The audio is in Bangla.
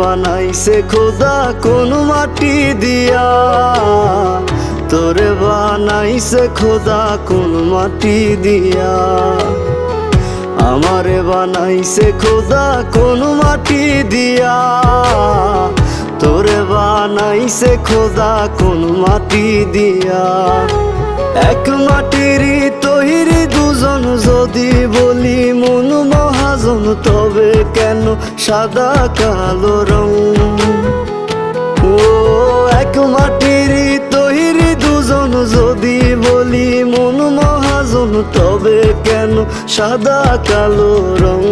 বানাইছে খোদা কোন মাটি দিয়া, তোরে বানাইছে খোদা কোন মাটি দিয়া। আমারে বানাইছে খোদা কোন মাটি দিয়া, তোরে বানাইছে খোদা কোন মাটি দিয়া। এক মাটিরই তৈরি দুজন, যদি বলি মন মহাজন, তবে কেন সাদা কালো রং? ও এক মাটিরই তৈরি দুজন, যদি বলি মন মহাজন, তবে কেন সাদা কালো রং?